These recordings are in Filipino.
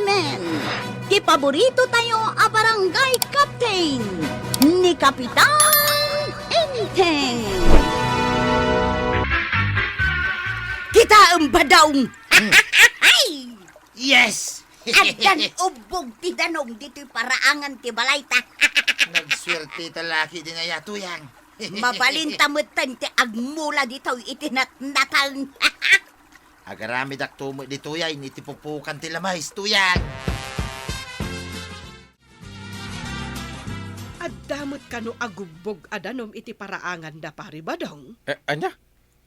Carmen. Ti paborito tayo a barangay captain ni Kapitan Enteng. Kita ang badaong. Yes! Adan ubog ti danong dito'y paraangan ti balayta. Nagswerte talaki din na tuyang. Mabalintamutan ti agmula dito'y itinatnatan. Agarami dak tumo di tuyay, itipupukan ti lamay, tuyang. Addamot kano agubbog adanom iti paraangan da pari badong. Anya?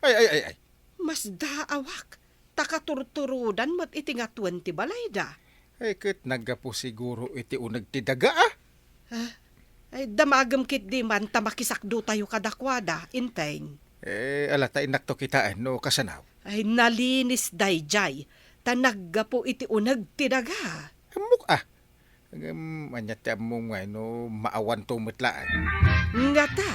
Ay. Mas daawak. Takaturturudan mo't iti nga 20 balayda. Ay, kat nagapo siguro iti unag ti daga ah. Ay damagam kit di man tamakisakdo tayo kadakwada, inteng. Alata inakto kitaan no kasanaw. Ay nalinis dayjay. Tanagga po iti unag ti daga. Hamok ah. Anya ti among nga no maawan tumutlaan. Nga ta.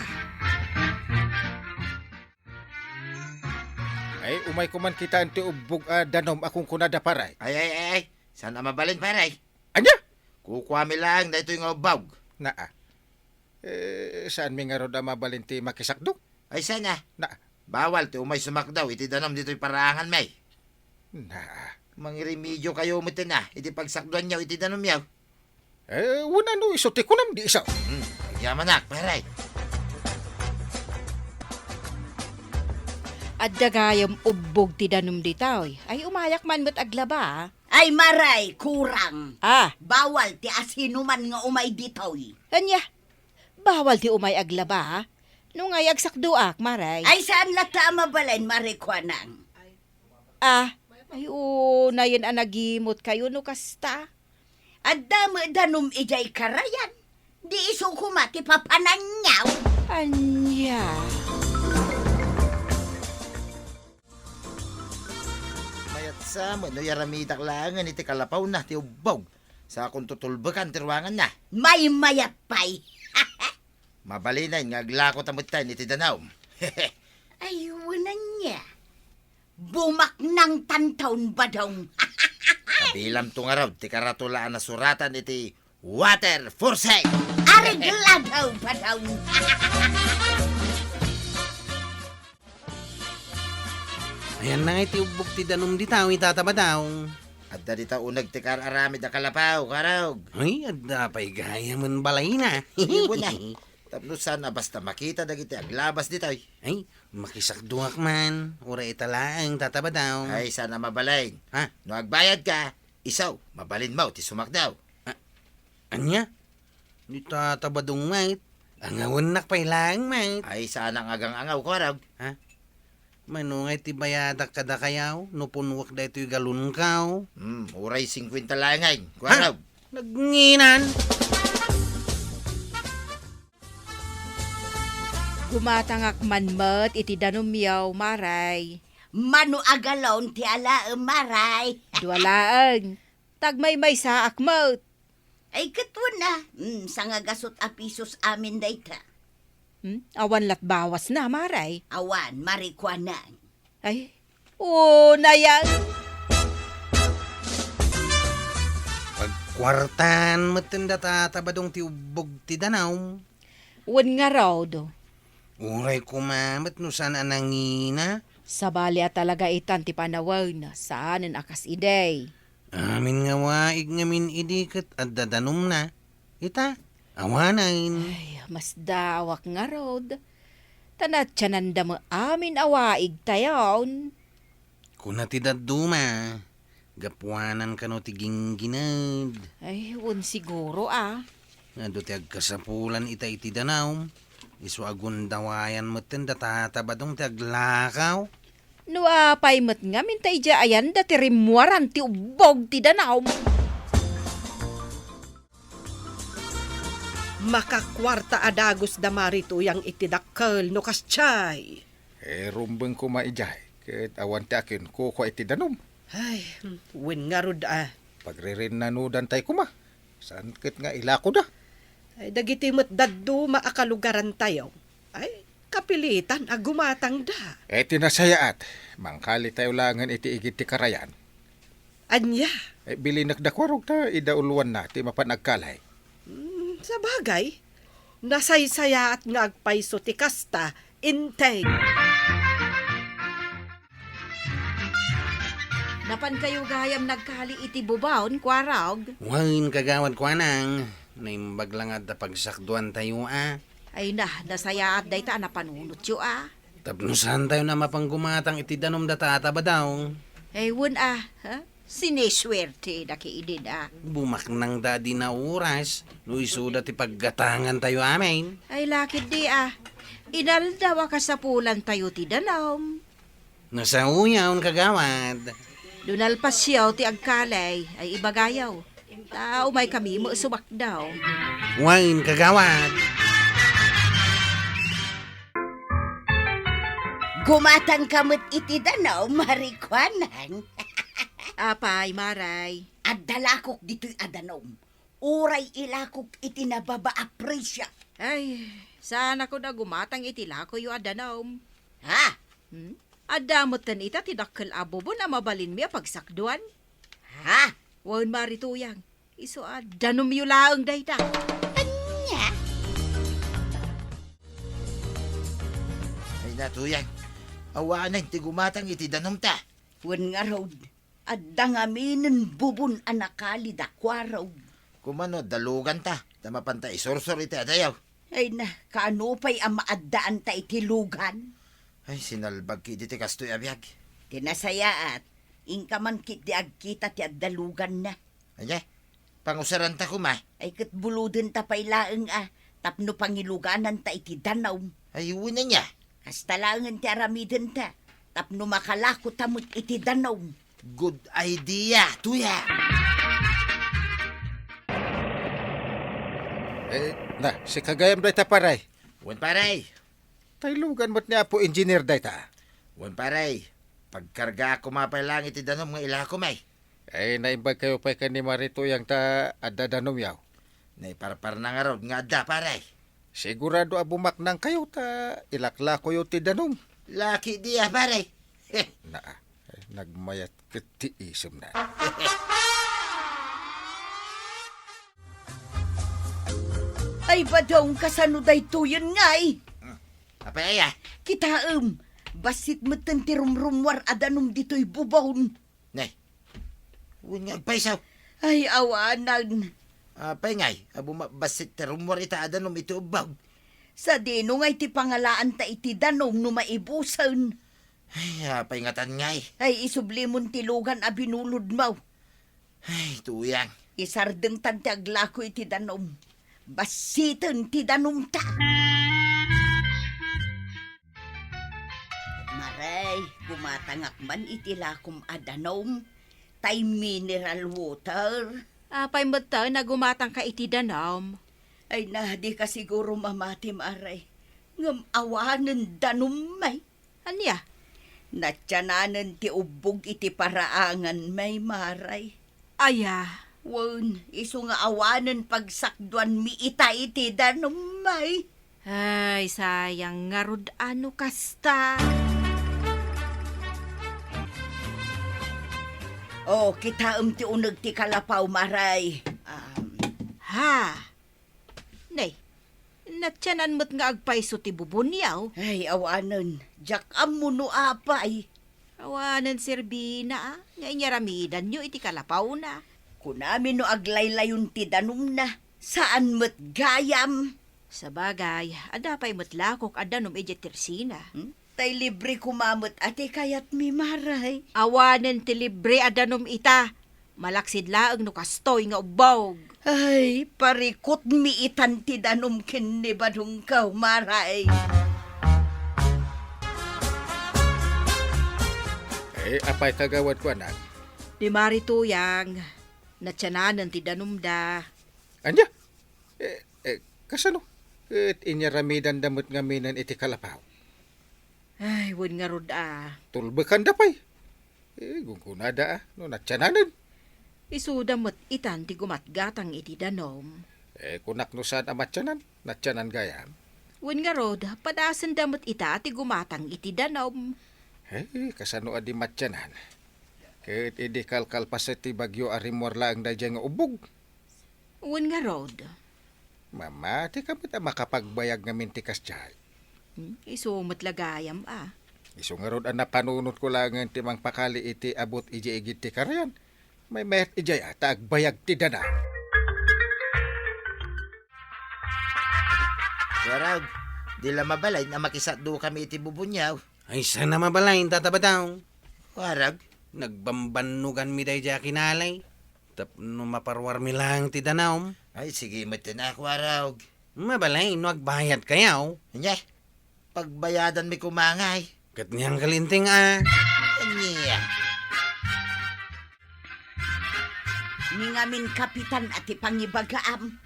Ay, umay ko man kita ti ubog danom akong kunada paray. Ay. Sana mabalin paray. Anya? Kukuha mi lang na ito yung ubog. Naa. Saan mi nga ro da mabalin ti makisakdo? Ay sana. Naa. Bawal ti umay sumakdaw, iti danom dito'y paraangan may. Naa. Mangiremedyo kayo mutin na, iti pagsakduan niyaw, iti danom yaw. Wala no iso ti kunam di isaw. Yamanak, paray. At dagayam ubbog ti danum ditaw. Ay umayak man mo't aglaba. Ay maray, kurang. Bawal ti asinuman nga umay dito'y. Anya, bawal ti umay aglaba. Nung ay agsakduak, maray. Ay saan lata mabalin, marikwanang? Ay na yun anagimot kayo no kasta. At danum ijay karayan. Di iso kumati papananyaw. Anya. Mayat sa mo, no yaramitak langan, iti kalapaw na, ti ubog. Sa akong tutulbakan, tirwangan na. May mayat pa'y. Mabalinay, ngaglako tamutan, iti danaw. Ay, wanan niya. Bumak ng tantaon badong. Kabilam tong araw, ti karatulaan na suratan, iti water for sale. Arigladaw badong. Ayan na nga iti ubog ti danum di tao, itataba daw. At da dita unag ti kararami da kalapaw, karog. Ay, adda pa'y gaya man balay na. Ibo na. Tapno sana basta makita dagiti aglabas ditoy. Ay, makisakduak man. Ura italaang tataba daw. Ay, sana mabalain. Ha? No agbayad ka, isaw, mabalin mo, ti sumakdaw. Anya? Di tataba dong mait. Ang awanak pa'y lang mait. Ay, sana ang agang-angaw, karog. Manungay ti bayadak kada kayaw. No punwak da ito'y galun kaw. Uray 50 langay, karog. Nagnginan. Gumatangak manmet iti danum yaw, maray. Manu agalon ti ala maray. Dualaang. Tagmay sa akmot. Ay katwan na. Sanga gasot a pisos amin dayta. Awan lat bawas na, maray. Awan, marikwanang. Ay, na yan. Pagkwartan matanda tataba dong ti ubog ti danaw. Wan nga raw do. Uray kumamat no saan anangina. Sabali at talaga itan ti panawaw na saanin akas iday. Amin nga waig ngamin idikat at dadanum na. Ita, awanain. Ay, mas dawak nga rod. Tanat tsananda mo amin awaig tayon. Kuna ti daduma. Gapuanan ka no ti gingginad. Ay, siguro Nga do ti agkasapulan ita iti danaw. Iso agundawayan mo tin datatabadong ti aglakaw. No apay mat nga mintay dya ayan dati rimuaran ti ubog ti danaw. Makakwarta adagos damari tuyang itidakkel no kasyay. Rumbeng ko maijay. Ket awan ti akin kuko iti danom. Ay, win nga rod Pagririn na nudan tay kuma. Saan ket nga ilako da? Ay, dagiti mo't daddo maakalugaran tayo. Ay, kapilitan agumatang da. Tinasayaat. Mangkali tayo langan iti igit ti karayan. Anya, Bili nakdakwarog ta, idauluan na, ti mapanagkalay. sa bagay, nasaysaya at nga agpaiso ti kasta, intay. Napan kayo gayam nagkali iti bubaon, kwarog. Wain kagawad ko anang. Naimbag lang at pagsakduan tayo Ay na, nasaya at dayta na panunot yo Tapnusan tayo na mapanggumatang iti danom datata ba daw? Ay wun ha? Sineswerte na kiidin Bumak nang dadi na oras. No isuda ti paggatangan tayo amin. Ay lakid di Inaldawa ka sa pulan tayo ti danom. Nasa uyaw kagawad. Dunal pasyaw ti agkalay ay ibagayaw. Umay kami mo subak daw. Wain kagawad. Gumatang kamot iti danaw, marikwanan. Apay, maray. At dalakok dito'y adanom. Uray ilakok iti nababa apresya. Ay, sana ko na gumatang itilako yu adanom. Ha? Adamot tan ita tidakkel abobo na mabalin mi pagsakduan. Ha? Wan marituyang. Iso adanom yu laang dayta. Anya? Ay natuyang. Awanan ti gumatang iti danom ta. Wan nga road. Adda nga minin bubun anakali dakwaraw. Kumano dalugan ta. Tamapan ta isursor iti adayaw. Ay na, kaano pa'y ang maaddaan ta itilugan? Ay sinalbag ki iti kastoy abiyag. Tinasaya at ingkaman kit di agkita ti addalugan na. Anya, pangusaran ta kuma. Ay katbuluden ta pa'y laeng tapno pangiluganan ta iti danaw. Ay uwi na niya. Kastalangan ti aramiden ta. Tapno makalako tamot iti danaw. Good idea, tuya. Si kagayam dayta paray. Wan paray. Taylugan mo't niya po engineer dayta. Wan paray. Pagkarga ako mapay lang iti danom nga ila ko may. Ay naimbag kayo pa'y ka ni Maritoyang ta adadanom yaw. Naiparpar na nga raw nga adda paray. Sigurado abumak nang kayo ta ilakla ko yung tidanom. Laki diya paray. Nagmayat kiti isum na. Ay badong kasanuday tuyon ngay. Apay ay Kitaem, basit meten ti rumrumwar adanum dito'y bubawon. Nay. Uwan nga agpaisaw. Ay awanan. Apay ngay. Abo mabasit terumor ita adanom iti ubag. Sa dino ngay ti pangalaan ta iti danong no maibusan. Ay, apay nga tan ngay. Ay isublimon ti lugan a binulod maw. Ay, tuyang. Isardeng tan ti aglako iti danom. Basitan ti danom ta. Maray, gumatangak man iti lakom a danom. Tay mineral water. Apay mo ta na gumatang ka iti danom. Ay na, di ka siguro mamati maray. Ngam awanan danom may. Anya? Natsyananan ti ubog iti paraangan may maray. Aya. Wan, iso nga awanan pagsakduan mi ita iti danom may. Ay, sayang nga rod ano kasta. Oh, kita ti unag ti kalapaw maray. Ha? Nay, natyanan mo't nga agpaiso ti bubunyaw. Ay, awanan. Jak amuno apay. Awanan serbina nga inyaramidan nyo iti kalapaw na. Kunamin no aglaylayon ti danom na. Saan mo't gayam? Sa bagay, adapay mo't lakok adanom iti tersina. Tay libre kumamot ati kayat mi maray. Awanan ti libre adanom ita. Malaksid laang no kastoy nga ubawg. Ay, parikot mi itan ti danom ken ni badong kaw maray. Apay kagawad ko anak. Di marituyang, natsyanan ti danumda. Anya? Kasano? Inyaramidan damot nga minan iti kalapaw. Ay, wun nga rod Tulbekan da pay. Gungkunada no natsyananan. Isuda mo't itan ti gumatgatang iti danom. Kunak no saan amatsyanan, natsyanan gayam. Wun nga rod, padasan damot ita ti gumatang iti danom. Kasano adi matsyanan. Kahit hindi kalkalpas ti bagyo arimor lang da dyan nga ubog. Uwan nga rod. Mama, ti kami ta makapagbayag nga mintikas dyan. Isumot lagayam Iso nga rod ang napanunod ko lang ti mang pakali iti abot iji igit ti karayan. May mayat ijay ata agbayag ti dana. Warag, di la mabalay na makisatdo kami iti bubunyaw. Ay, sana mabalain tatabadaw. Warag, Nagbambanugan mi day dya kinalay. Tapno maparwar mi lang ti danaw. ay sige matinak warag. Mabalay, no agbayad kayaw. Anya, pagbayadan mi kumangay. Kat niyang kalinting Anya, Ni ngamin kapitan at ipangibagaam.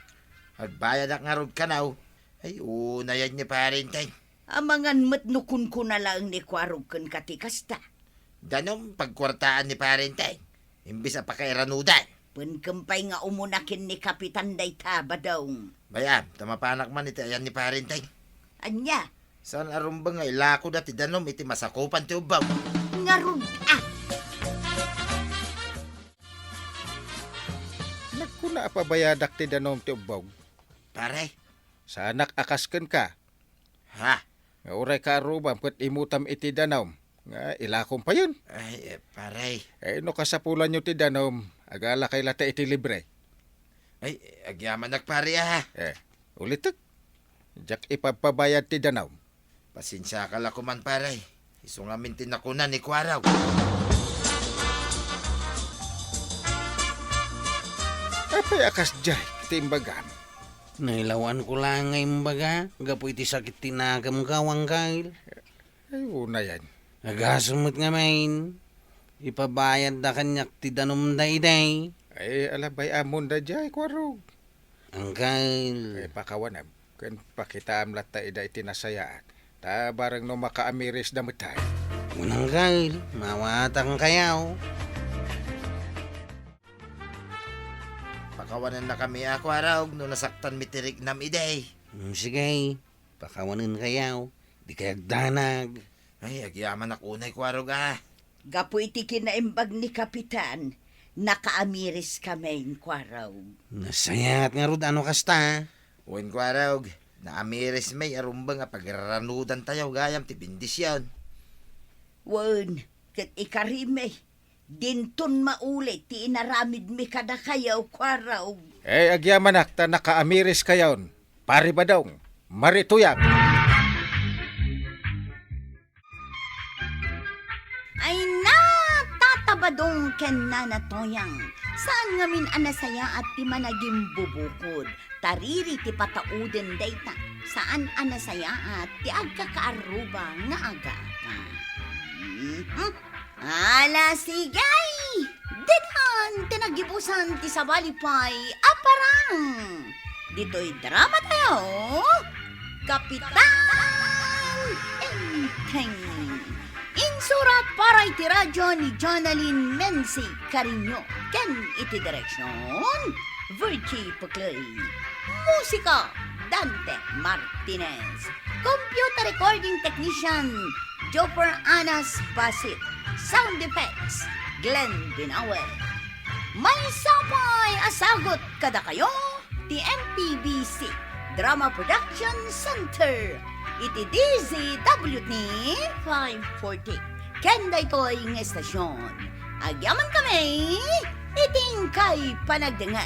agbayad ak nga rod kanaw. Ay, una yan niya parin tay. Amangan matnukun ko na lang ni Kwarog kan katikasta. Danom, pagkwartaan ni parin tay. Imbis na pakairanudan. Pankampay nga umunakin ni kapitan day tabadong. Bayam, tamapanak man iti ayan ni parin tay. Anya, Saan arumba nga ilako dati danom iti masakupan ti ubaw. ngarud Nagkuna pabayadak ti danom ti ubog. Pare, Sa anak akasken ka. ha? Nga uray ka aruban put imutam iti danom. Nga ilakom pa yun. Ay, pare. No kasapulan nyo ti danom. Agala kay lata iti libre. Ay, agyaman pare ha. Ulitek. Jak ipapabayad ti danom. Pasensya ka la kuman pare. Iso nga mintin ako na ni Kwaraw. Apay akas jay ti imbagam. Nailawan ko lang ngayon baga. Gapo iti sakit tinagam kawang kail. Ay, una yan. Agasumot nga main. Ipabayad na kanyak ti danom day. Ay, alabay amon da jay, kwarog. Ang kail. Ay, pakawanam. Kan pakitaam lata ida iti nasayaan. Ta barang no makaamiris da matay. Unang kail. Mawatang kayaw. Pakawanan na kami Kwaraw no nasaktan mitirik nam iday. Sige. Pakawanin kayaw. Di kayag danag. Ay, agyaman ako na Kwaraw ha. gapo iti kinaimbag ni kapitan. Nakaamiris kami Kwaraw. Nasayat nga rod ano kasta. Uwin Kwaraw, naamiris may arumba nga pagranudan tayo gayam ti bindisyon. Wan, kat ikarime. Dinton maulit ti inaramid mi kada kayaw Kwaraw. Ay, agyamanak ta nakaamiris kayon. Pari ba daw? Marituyag. Ay na, tatabadong ken na natoyang. Saan ngamin anasaya at ti managing bubukod? Tariri ti patauden dayta. Saan anasaya at ti agkakaaruba nga agaka. Ala sigay! Dinan, tinagibusan ti sabalipay aparang. Dito'y drama tayo. Kapitan Enteng. Insurat para iti radyo ni Jonalyn Menzi Carino. Ken iti direksyon, Virgie Puclay. Musika, Dante Martinez. Computer recording technician, Joper Anas Basit. Sound effects, Glenn Binawe. May sapay asagot kada kayo, ti MPBC Drama Production Center. Iti DZWT 540. Kenda ito'y ng estasyon. Agyaman kami, iting kay panagdangan.